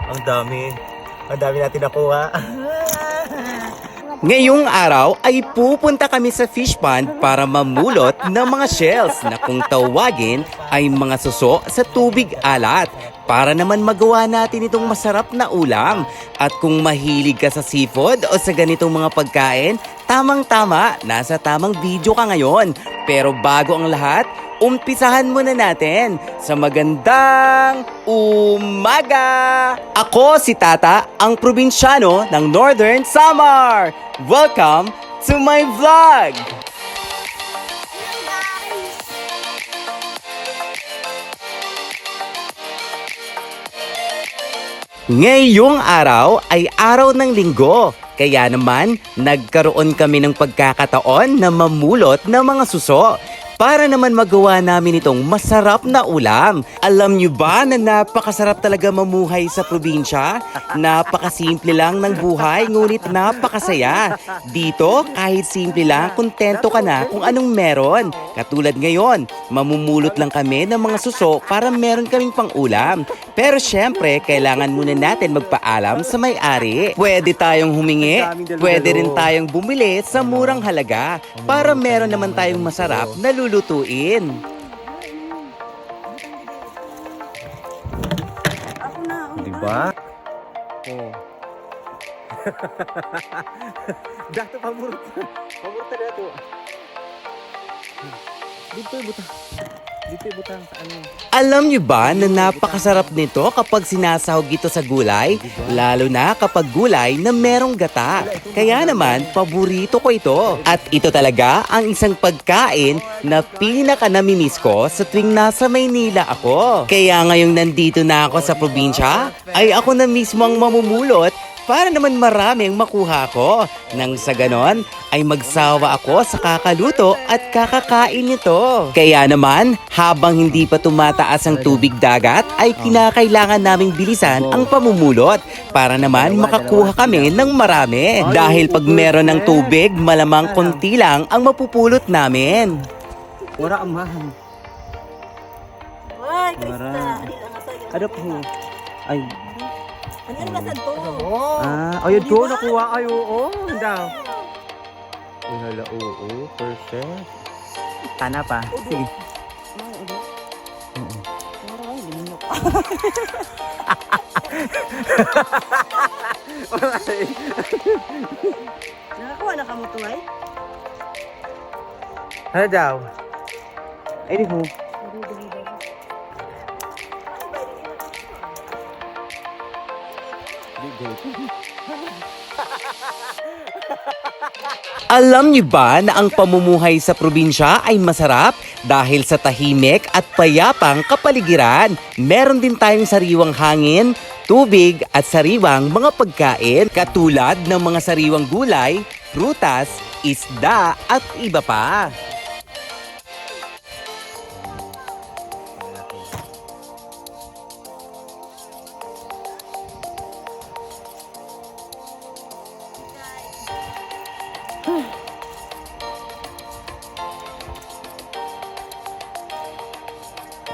Ang dami. Ang dami natin nakuha. Ngayong araw ay pupunta kami sa fish pond para mamulot ng mga shells na kung tawagin ay mga suso sa tubig alat para naman magawa natin itong masarap na ulam. At kung mahilig ka sa seafood o sa ganitong mga pagkain, tamang-tama, nasa tamang video ka ngayon. Pero bago ang lahat, umpisahan muna natin sa magandang umaga! Ako si Tata, ang probinsyano ng Northern Samar. Welcome to my vlog! Ngayong araw ay araw ng linggo. Kaya naman, nagkaroon kami ng pagkakataon na mamulot ng mga suso para naman magawa namin itong masarap na ulam. Alam nyo ba na napakasarap talaga mamuhay sa probinsya? Napakasimple lang ng buhay, ngunit napakasaya. Dito, kahit simple lang, kontento ka na kung anong meron. Katulad ngayon, mamumulot lang kami ng mga suso para meron kaming pang-ulam. Pero syempre, kailangan muna natin magpaalam sa may-ari. Pwede tayong humingi, pwede rin tayong bumili sa murang halaga para meron naman tayong masarap na lulutuin. Diba? Oh. Dato pamurot. Pamurot na dato. Dito butang. Dito butang sa ano. Alam niyo ba na napakasarap nito kapag sinasahog ito sa gulay? Lalo na kapag gulay na merong gata. Kaya naman, paborito ko ito. At ito talaga ang isang pagkain na pinaka-namimiss ko sa tuwing nasa Maynila ako. Kaya ngayong nandito na ako sa probinsya, ay ako na mismo ang mamumulot para naman maraming makuha ko. Nang sa ganon, ay magsawa ako sa kakaluto at kakakain nito. Kaya naman, habang hindi pa tumataas ang tubig dagat, ay kinakailangan naming bilisan ang pamumulot para naman makakuha kami ng marami. Dahil pag meron ng tubig, malamang konti lang ang mapupulot namin. Wala ang mahal. Ay, Krista. Wala. Ano po? Ay. Ano ba sa to? Ayun to, nakuha kayo. Oh, daw. Ay, hala, oo. Perfect. Tana pa. Sige. Nakakuha na ka mo to ay? Ano daw? Ay, di mo. Alam niyo ba na ang pamumuhay sa probinsya ay masarap dahil sa tahimik at payapang kapaligiran? Meron din tayong sariwang hangin, tubig at sariwang mga pagkain katulad ng mga sariwang gulay, prutas, isda at iba pa.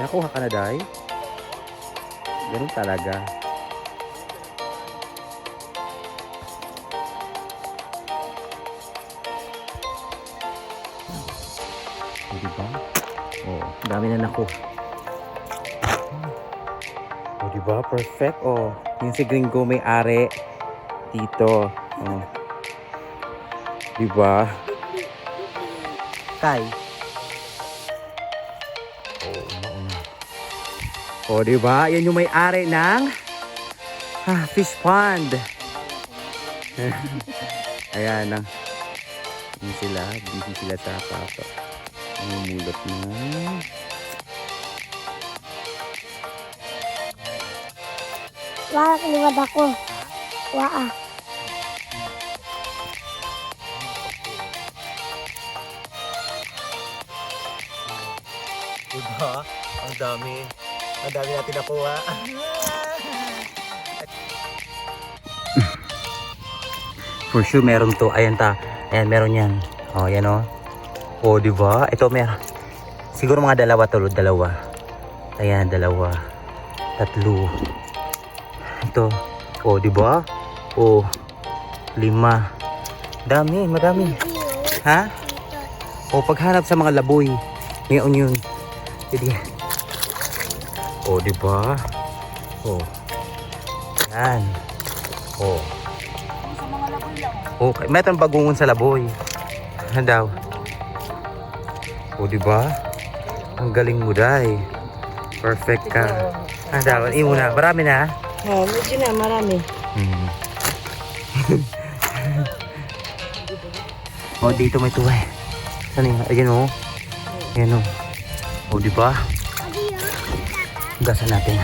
Nakuha ka na, Day? Ganun talaga. Diba? Oh, dami na nakuha. Oh, diba? Perfect. Oh, yung si Gringo may are dito. Oh. Diba? Tay. O, diba? Yan yung may-ari ng fish pond. Ayan na. Yun sila. Busy sila sa papa. Mamumulot na. Wala, liwad ako. Waa. Diba? Ang dami. Ang dami natin nakuha. For sure meron to. Ayan ta. Ayan, meron yan. Oh, yan oh. Oh, di ba? Ito meron. Siguro mga dalawa to, dalawa. Ayan, dalawa. Tatlo. to. Oh, di ba? Oh, 5. Dami, madami. Ha? Oh, paghanap sa mga laboy. Ngayon yun. Sige. Oh, di ba? Oh. Yan. Oh. Okay, meron bagungon sa laboy. Ano daw? Oh, di ba? Ang galing mo, Day. Perfect ka. Ano daw? Iyon na. Marami na. Oh, medyo na, marami. Oh, dito may tuwa. Saan yun? Ayan o. Ayan o. Oh, di ba? Gasan natin.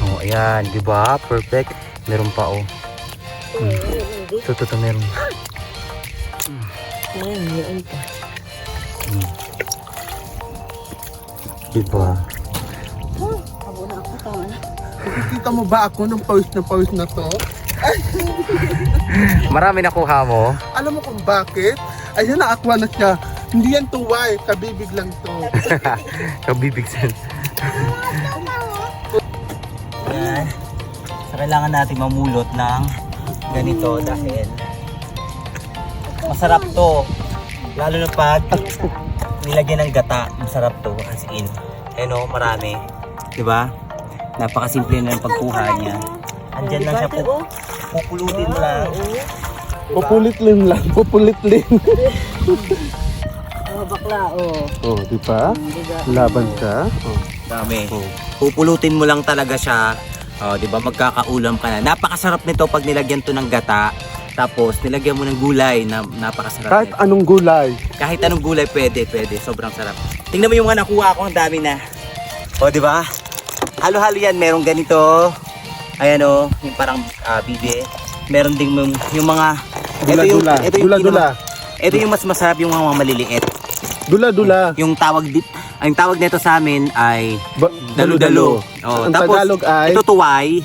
Oh, ayan. Di ba? Perfect. Meron pa oh. Ito, meron. Ayan, meron pa. Di ba? Abo na ako, tama na. Nakikita mo ba ako ng pawis na to? Marami nakuha mo. Alam mo kung bakit? Ayan na, aqua na siya. Hindi yan tuway, kabibig lang to. Kabibigsan. Ayan. So, kailangan natin mamulot ng ganito dahil masarap to. Lalo na pag nilagyan ng gata, masarap to as in. Ayan o, marami. Diba? Napakasimple na ng pagkuha niya. Andyan lang siya po. Pupulutin mo lang. Pupulit-lim lang, pupulit-lim. Oh, bakla, oh. Oh, di ba? Laban ka. Oh. Dami. Pupulutin mo lang talaga siya. Oh, 'di ba? Magkakaulam ka na. Napakasarap nito pag nilagyan to ng gata. Tapos nilagyan mo ng gulay na napakasarap. Kahit nito. anong gulay. Kahit anong gulay pwede. Sobrang sarap. Tingnan mo yung mga nakuha ko, ang dami na. Oh, 'di ba? Halo-halo 'yan, merong ganito. Ayan oh, yung parang bibe. Meron ding yung mga Dula-dula. Dula-dula. Ito yung mas masarap, yung mga maliliit. Dula-dula. Yung tawag nito sa amin ay dalu-dalu. Oh, Ang tapos Tagalog ay? ito tuway.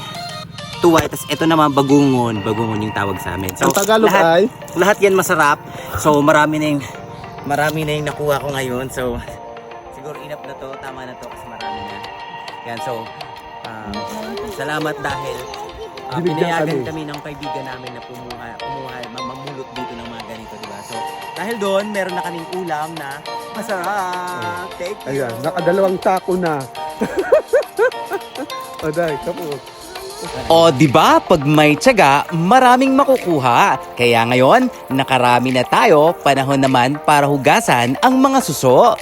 Tapos ito naman bagungon yung tawag sa amin. So Ang Tagalog ay? lahat yan masarap. So marami na yung nakuha ko ngayon. So siguro enough na to, tama na to kasi marami na. Yan, so salamat dahil Binigyan pinayagan kami. kami ng kaibigan namin na mamulot dito ng mga ganito, diba? So dahil doon meron na kaming ulam na masarap. Thank you. Ayan, nakadalawang sako na. O, Day, kapos. O di ba pag may tiyaga, maraming makukuha. Kaya ngayon, nakarami na tayo, panahon naman para hugasan ang mga suso.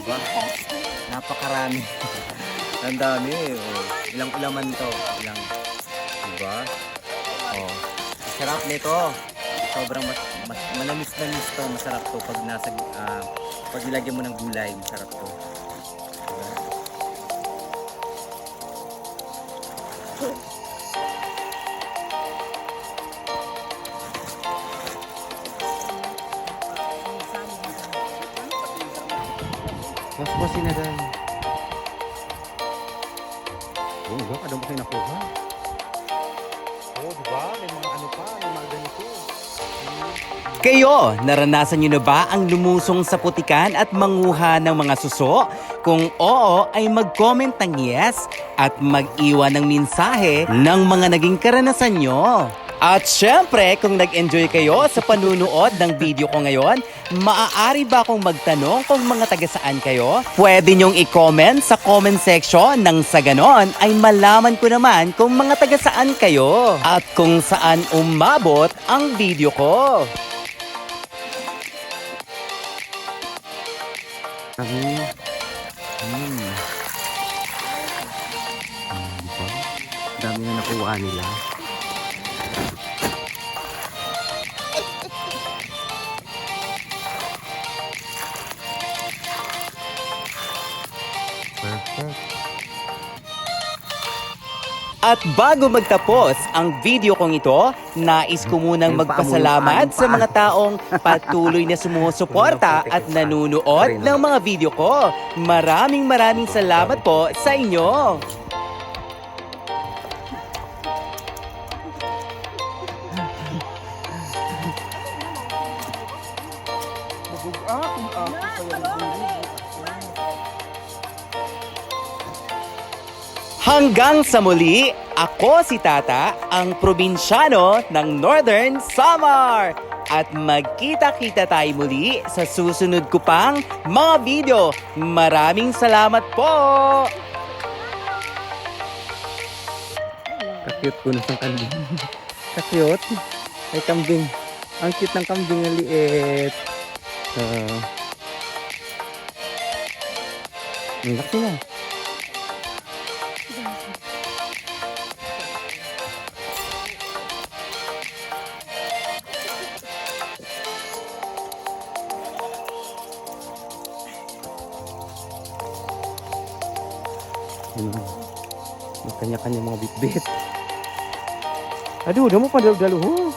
Diba? Napakarami. Ang dami. Oh. Ilang ulaman to. Diba? Oh. Sarap nito. Sobrang manamis-namis to. Masarap to pag pag nilagyan mo ng gulay. Masarap to. Diba? Mas na dahil. Oh, diba? Kadang ba kayo nakuha? Oh, diba? May mga ano pa, may mga ganito. Kayo, naranasan nyo na ba ang lumusong sa putikan at manguha ng mga suso? Kung oo, ay mag-comment ng yes at mag-iwan ng mensahe ng mga naging karanasan nyo. At syempre, kung nag-enjoy kayo sa panunood ng video ko ngayon, maaari ba akong magtanong kung mga taga saan kayo? Pwede nyong i-comment sa comment section nang sa ganon ay malaman ko naman kung mga taga saan kayo at kung saan umabot ang video ko. Diba? Dami na nakuha nila. Perfect. At bago magtapos ang video kong ito, nais ko munang magpasalamat sa mga taong patuloy na sumusuporta at nanunood ng mga video ko. Maraming salamat po sa inyo! Hanggang sa muli, ako si Tata, ang probinsyano ng Northern Samar. At magkita-kita tayo muli sa susunod ko pang mga video. Maraming salamat po! Ka-cute po ng kambing. Ka-cute. Ay, kambing. Ang cute ng kambing na liit. Ang laki na. May kanya-kanya mga bitbit. Aduh, udah mau pada udah lu.